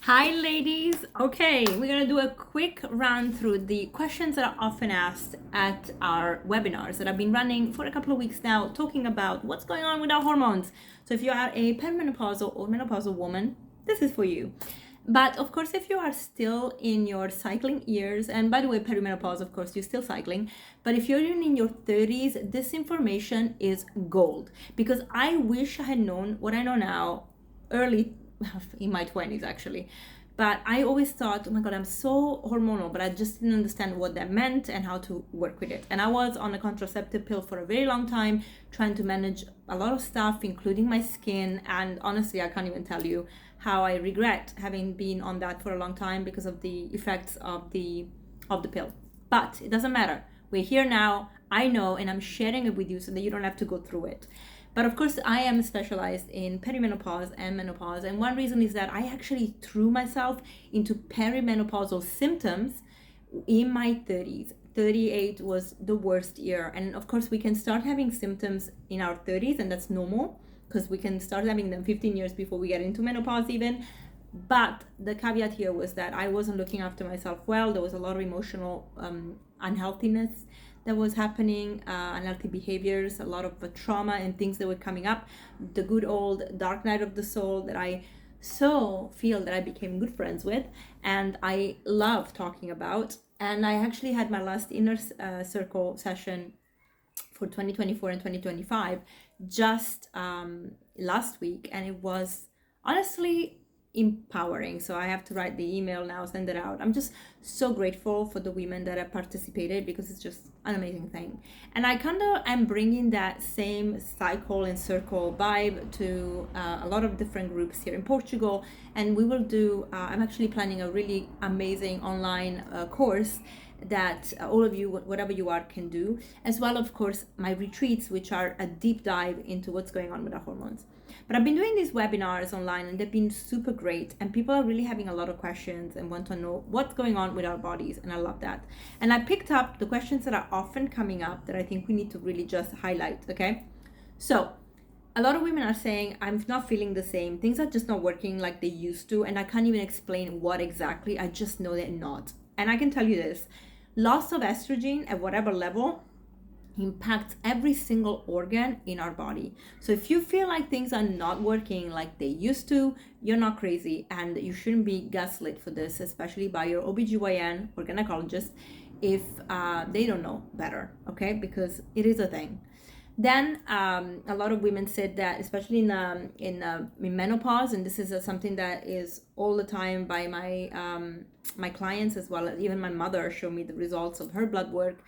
Hi ladies. Okay, we're gonna do a quick run through the questions that are often asked at our webinars that I've been running for a couple of weeks now, talking about what's going on with our hormones. So if you are a perimenopausal or menopausal woman, this is for you. But of course, if you are still in your cycling years, and by the way, perimenopause, of course, you're still cycling, but if you're in your 30s, this information is gold, because I wish I had known what I know now early in my 20s actually. But I always thought, oh my God, I'm so hormonal, but I just didn't understand what that meant and how to work with it. And I was on a contraceptive pill for a very long time, trying to manage a lot of stuff, including my skin. And honestly, I can't even tell you how I regret having been on that for a long time because of the effects of the pill. But it doesn't matter. We're here now. I know, and I'm sharing it with you so that you don't have to go through it. But of course, I am specialized in perimenopause and menopause. And one reason is that I actually threw myself into perimenopausal symptoms in my 30s. 38 was the worst year. And of course, we can start having symptoms in our 30s, and that's normal because we can start having them 15 years before we get into menopause even. But the caveat here was that I wasn't looking after myself well. There was a lot of emotional unhealthiness that was happening, unhealthy behaviors, a lot of trauma and things that were coming up. The good old dark night of the soul that I so feel that I became good friends with and I love talking about. And I actually had my last inner circle session for 2024 and 2025 just last week, and it was honestly empowering. So I have to write the email now, send it out. I'm just so grateful for the women that have participated because it's just an amazing thing. And I kind of am bringing that same cycle and circle vibe to a lot of different groups here in Portugal. And we will do, I'm actually planning a really amazing online course that all of you, whatever you are, can do, as well, of course, my retreats, which are a deep dive into what's going on with our hormones. But I've been doing these webinars online and they've been super great, and people are really having a lot of questions and want to know what's going on with our bodies, and I love that. And I picked up the questions that are often coming up that I think we need to really just highlight, okay? So a lot of women are saying, I'm not feeling the same, things are just not working like they used to, and I can't even explain what exactly, I just know they're not. And I can tell you this, loss of estrogen at whatever level impacts every single organ in our body. So if you feel like things are not working like they used to, you're not crazy, and you shouldn't be gaslit for this, especially by your OBGYN or gynecologist if they don't know better, okay? Because it is a thing. Then a lot of women said that, especially in menopause, and this is something that is all the time by my clients as well. Even my mother showed me the results of her blood work.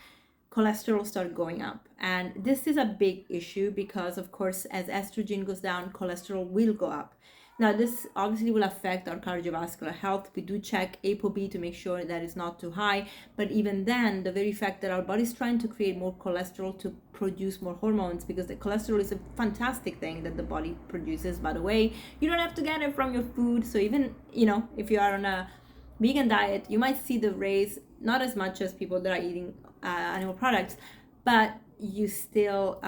Cholesterol started going up, and this is a big issue because, of course, as estrogen goes down, cholesterol will go up. Now, this obviously will affect our cardiovascular health. We do check ApoB to make sure that it's not too high. But even then, the very fact that our body's trying to create more cholesterol to produce more hormones, because the cholesterol is a fantastic thing that the body produces, by the way. You don't have to get it from your food. So even, if you are on a vegan diet, you might see the raise, not as much as people that are eating animal products, but you still,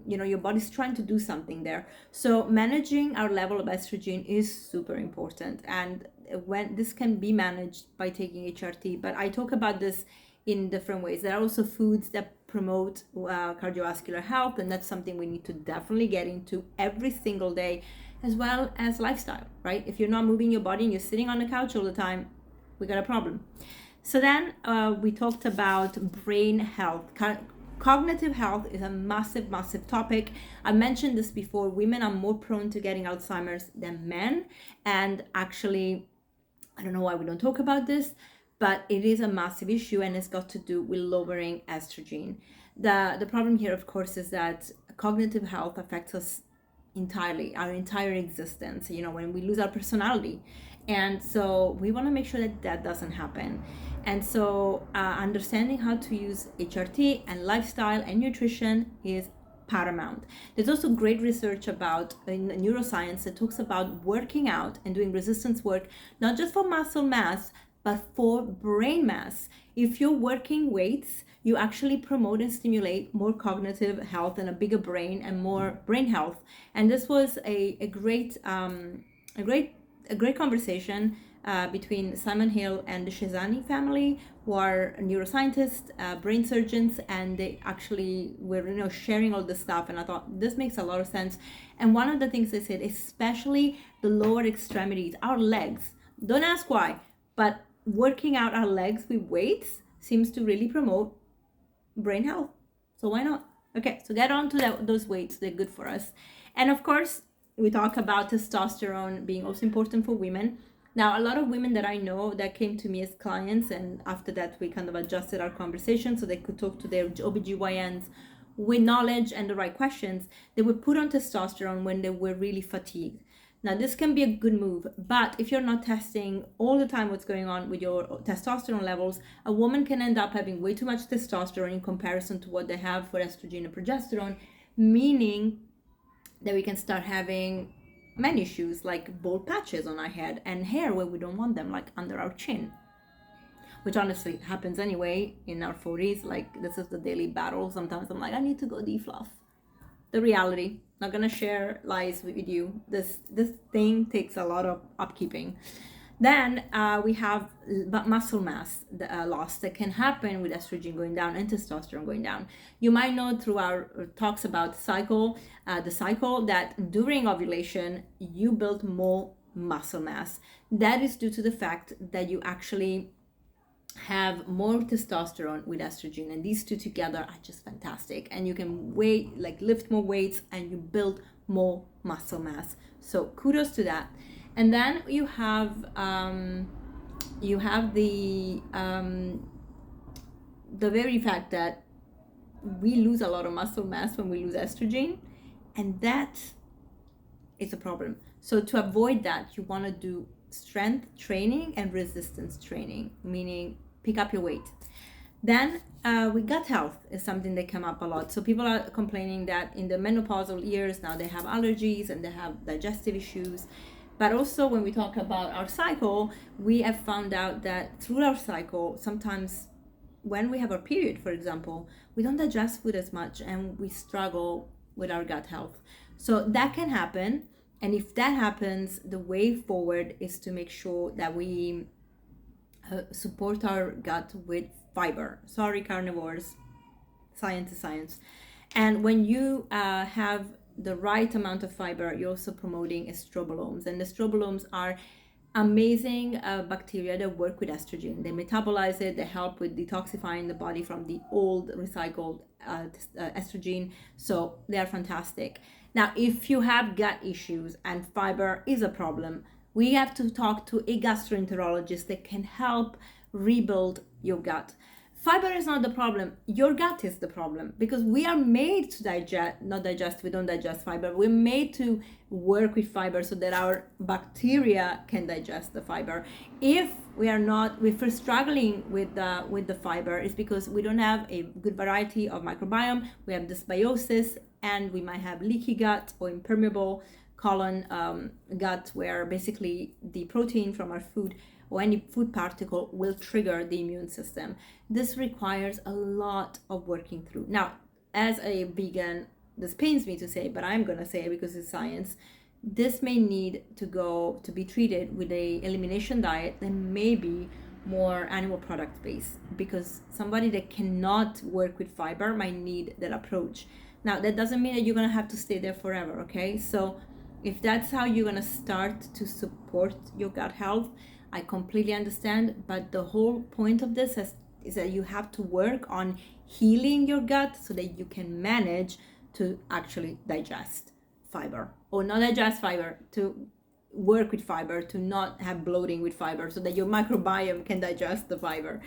your body's trying to do something there. So managing our level of estrogen is super important. And when this can be managed by taking HRT, but I talk about this in different ways. There are also foods that promote cardiovascular health, and that's something we need to definitely get into every single day, as well as lifestyle, right? If you're not moving your body and you're sitting on the couch all the time, we got a problem. So then we talked about brain health. Cognitive health is a massive, massive topic. I mentioned this before. Women are more prone to getting Alzheimer's than men. And actually, I don't know why we don't talk about this, but it is a massive issue, and it's got to do with lowering estrogen. The problem here, of course, is that cognitive health affects us entirely, our entire existence, when we lose our personality. And so we want to make sure that that doesn't happen. And so understanding how to use HRT and lifestyle and nutrition is paramount. There's also great research about in neuroscience that talks about working out and doing resistance work, not just for muscle mass, but for brain mass. If you're working weights, you actually promote and stimulate more cognitive health and a bigger brain and more brain health. And this was a great a great conversation between Simon Hill and the Shezani family, who are neuroscientists, brain surgeons, and they actually were, sharing all this stuff. And I thought this makes a lot of sense. And one of the things they said, especially the lower extremities, our legs. Don't ask why, but working out our legs with weights seems to really promote brain health. So why not? Okay, so get on to those weights. They're good for us. And of course, we talk about testosterone being also important for women. Now, a lot of women that I know that came to me as clients, and after that we kind of adjusted our conversation so they could talk to their OBGYNs with knowledge and the right questions, they would put on testosterone when they were really fatigued. Now, this can be a good move, but if you're not testing all the time what's going on with your testosterone levels, a woman can end up having way too much testosterone in comparison to what they have for estrogen and progesterone, meaning that we can start having many issues like bald patches on our head and hair where we don't want them, like under our chin, which honestly happens anyway in our 40s. Like, this is the daily battle. Sometimes I'm like, I need to go defluff. The reality, not gonna share lies with you. This thing takes a lot of upkeeping. Then we have muscle mass loss that can happen with estrogen going down and testosterone going down. You might know through our talks about the cycle that during ovulation, you build more muscle mass. That is due to the fact that you actually have more testosterone with estrogen, and these two together are just fantastic, and you can lift more weights and you build more muscle mass. So kudos to that. And then you have the very fact that we lose a lot of muscle mass when we lose estrogen, and that is a problem. So to avoid that, you want to do strength training and resistance training, meaning pick up your weight. Then with gut health is something that come up a lot. So people are complaining that in the menopausal years now they have allergies and they have digestive issues. But also when we talk about our cycle, we have found out that through our cycle, sometimes when we have our period, for example, we don't digest food as much and we struggle with our gut health. So that can happen. And if that happens, the way forward is to make sure that we support our gut with fiber. Sorry, carnivores, science is science. And when you have the right amount of fiber, you're also promoting estrobolomes. And estrobolomes are amazing bacteria that work with estrogen. They metabolize it, they help with detoxifying the body from the old recycled estrogen. So they are fantastic. Now, if you have gut issues and fiber is a problem, we have to talk to a gastroenterologist that can help rebuild your gut. Fiber is not the problem. Your gut is the problem, because we are made to we don't digest fiber. We're made to work with fiber so that our bacteria can digest the fiber. If we're struggling with the fiber, it's because we don't have a good variety of microbiome. We have dysbiosis, and we might have leaky gut or impermeable colon gut, where basically the protein from our food or any food particle will trigger the immune system. This requires a lot of working through. Now, as a vegan, this pains me to say, but I'm gonna say it because it's science, this may need to be treated with a elimination diet that may be more animal product based, because somebody that cannot work with fiber might need that approach. Now, that doesn't mean that you're gonna have to stay there forever, okay? So if that's how you're gonna start to support your gut health, I completely understand, but the whole point of this is that you have to work on healing your gut so that you can manage to actually digest fiber, or not digest fiber, to work with fiber, to not have bloating with fiber, so that your microbiome can digest the fiber.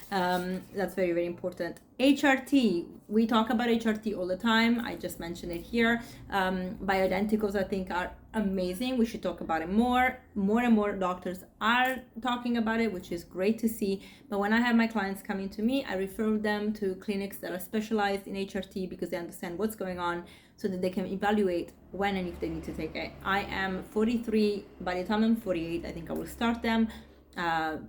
That's very, very important. HRT, we talk about HRT all the time. I just mentioned it here. Bioidenticals, I think, are amazing. We should talk about it more. More and more doctors are talking about it, which is great to see. But when I have my clients coming to me, I refer them to clinics that are specialized in HRT, because they understand what's going on, so that they can evaluate when and if they need to take it. I am 43. By the time I'm 48, I think I will start them.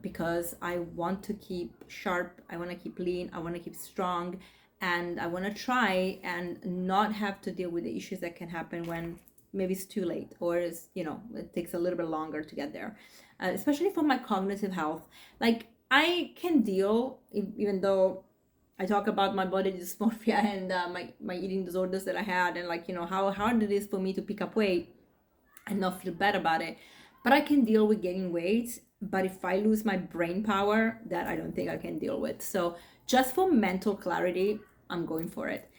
Because I want to keep sharp, I want to keep lean, I want to keep strong, and I want to try and not have to deal with the issues that can happen when maybe it's too late, or it's, it takes a little bit longer to get there. Especially for my cognitive health. Like, I can deal, even though I talk about my body dysmorphia and my eating disorders that I had, and like, how hard it is for me to pick up weight and not feel bad about it. But I can deal with gaining weight. But if I lose my brain power, that I don't think I can deal with. So just for mental clarity, I'm going for it.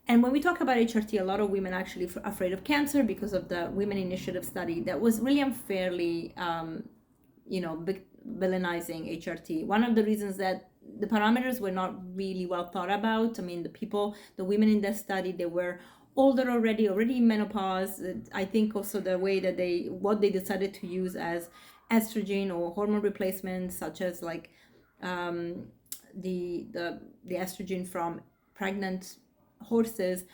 And when we talk about HRT, a lot of women are actually afraid of cancer because of the Women Initiative study that was really unfairly, villainizing HRT. One of the reasons that the parameters were not really well thought about. I mean, the women in that study, they were older already in menopause. I think also the way that what they decided to use as estrogen or hormone replacements, such as like the estrogen from pregnant horses,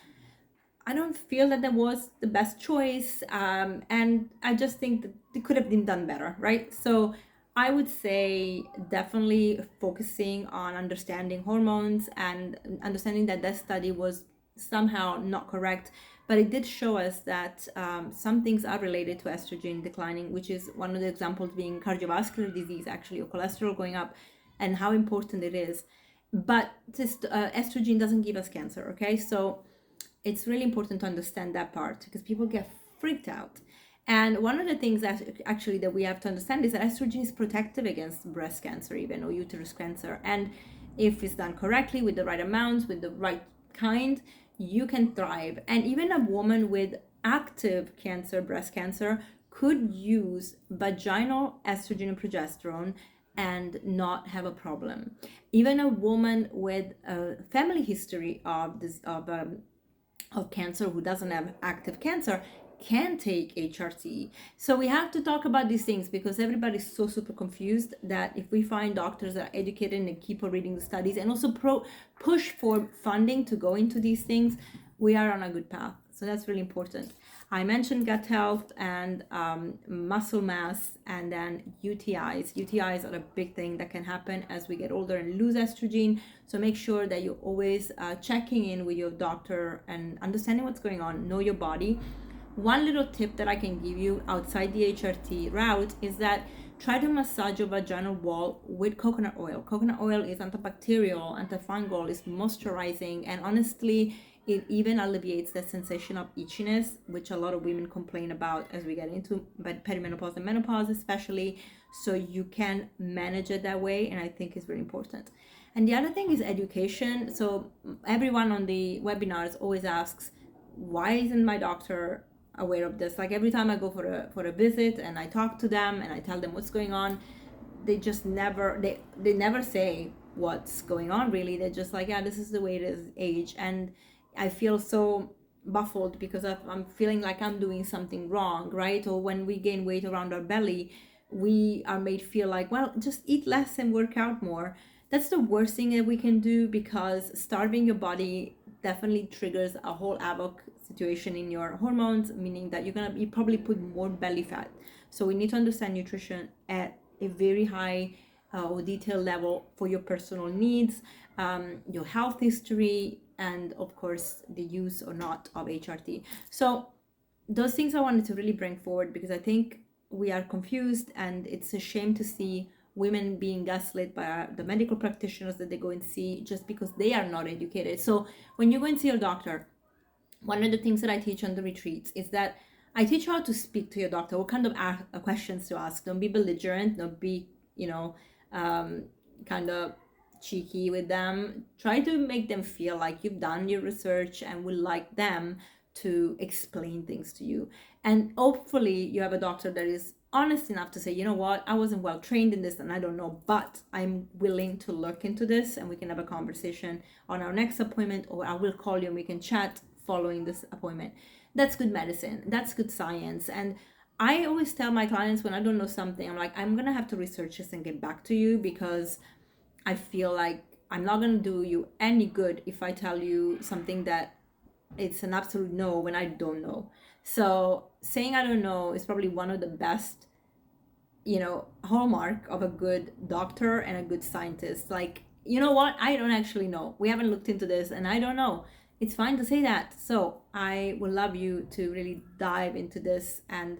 I don't feel that was the best choice, and I just think that it could have been done better, right? So I would say definitely focusing on understanding hormones and understanding that study was somehow not correct, but it did show us that some things are related to estrogen declining, which is one of the examples being cardiovascular disease, actually, or cholesterol going up, and how important it is. But estrogen doesn't give us cancer, okay? So it's really important to understand that part, because people get freaked out. And one of the things that actually that we have to understand is that estrogen is protective against breast cancer, even, or uterus cancer. And if it's done correctly, with the right amounts, with the right kind, you can thrive. And even a woman with active cancer, breast cancer, could use vaginal estrogen and progesterone and not have a problem. Even a woman with a family history of cancer, who doesn't have active cancer, can take HRT. So we have to talk about these things, because everybody's so super confused, that if we find doctors that are educated and keep on reading the studies, and also push for funding to go into these things, we are on a good path. So that's really important. I mentioned gut health and muscle mass, and then UTIs. UTIs are a big thing that can happen as we get older and lose estrogen. So make sure that you're always checking in with your doctor and understanding what's going on. Know your body. One little tip that I can give you outside the HRT route is that try to massage your vaginal wall with coconut oil. Coconut oil is antibacterial, antifungal, is moisturizing, and honestly, it even alleviates the sensation of itchiness, which a lot of women complain about as we get into perimenopause and menopause especially. So you can manage it that way, and I think it's very important. And the other thing is education. So everyone on the webinars always asks, why isn't my doctor aware of this? Like, every time I go for a visit and I talk to them and I tell them what's going on, they just never say what's going on, really. They're just like, yeah, this is the way it is, age. And I feel so baffled, because I'm feeling like I'm doing something wrong, right? Or when we gain weight around our belly, we are made feel like, well, just eat less and work out more. That's the worst thing that we can do, because starving your body definitely triggers a whole havoc situation in your hormones, meaning that you probably put more belly fat. So we need to understand nutrition at a very high or detailed level for your personal needs, your health history, and of course the use or not of HRT. So those things I wanted to really bring forward, because I think we are confused, and it's a shame to see women being gaslit by the medical practitioners that they go and see, just because they are not educated. So when you go and see your doctor, one of the things that I teach on the retreats is that I teach you how to speak to your doctor, what kind of questions to ask. Don't be belligerent, don't be, kind of cheeky with them. Try to make them feel like you've done your research and would like them to explain things to you. And hopefully you have a doctor that is honest enough to say, you know what, I wasn't well trained in this and I don't know, but I'm willing to look into this, and we can have a conversation on our next appointment, or I will call you and we can chat following this appointment. That's good medicine. That's good science. And I always tell my clients, when I don't know something, I'm like, I'm going to have to research this and get back to you, because I feel like I'm not going to do you any good if I tell you something that it's an absolute no when I don't know. So saying I don't know is probably one of the best, hallmark of a good doctor and a good scientist. Like, you know what? I don't actually know. We haven't looked into this and I don't know. It's fine to say that. So I would love you to really dive into this and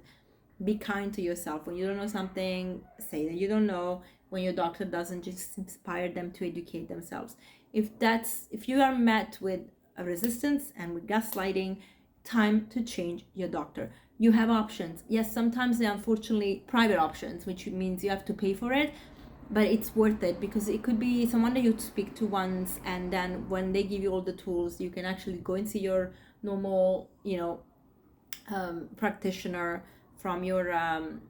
be kind to yourself. When you don't know something, say that you don't know. When your doctor doesn't, just inspire them to educate themselves. If you are met with a resistance and with gaslighting, time to change your doctor. You have options. Yes, sometimes they're unfortunately private options, which means you have to pay for it, but it's worth it, because it could be someone that you speak to once, and then when they give you all the tools, you can actually go and see your normal, practitioner from your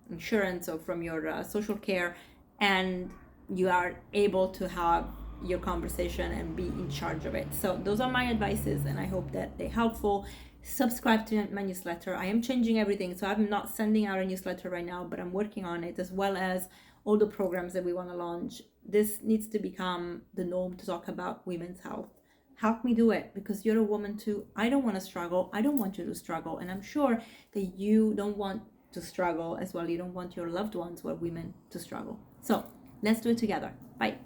insurance or from your social care, and you are able to have your conversation and be in charge of it. So those are my advices, and I hope that they're helpful. Subscribe to my newsletter. I am changing everything, so I'm not sending out a newsletter right now, but I'm working on it, as well as all the programs that we want to launch. This needs to become the norm to talk about women's health. Help me do it, because you're a woman too. I don't want to struggle. I don't want you to struggle. And I'm sure that you don't want to struggle as well. You don't want your loved ones who are women to struggle. So let's do it together. Bye.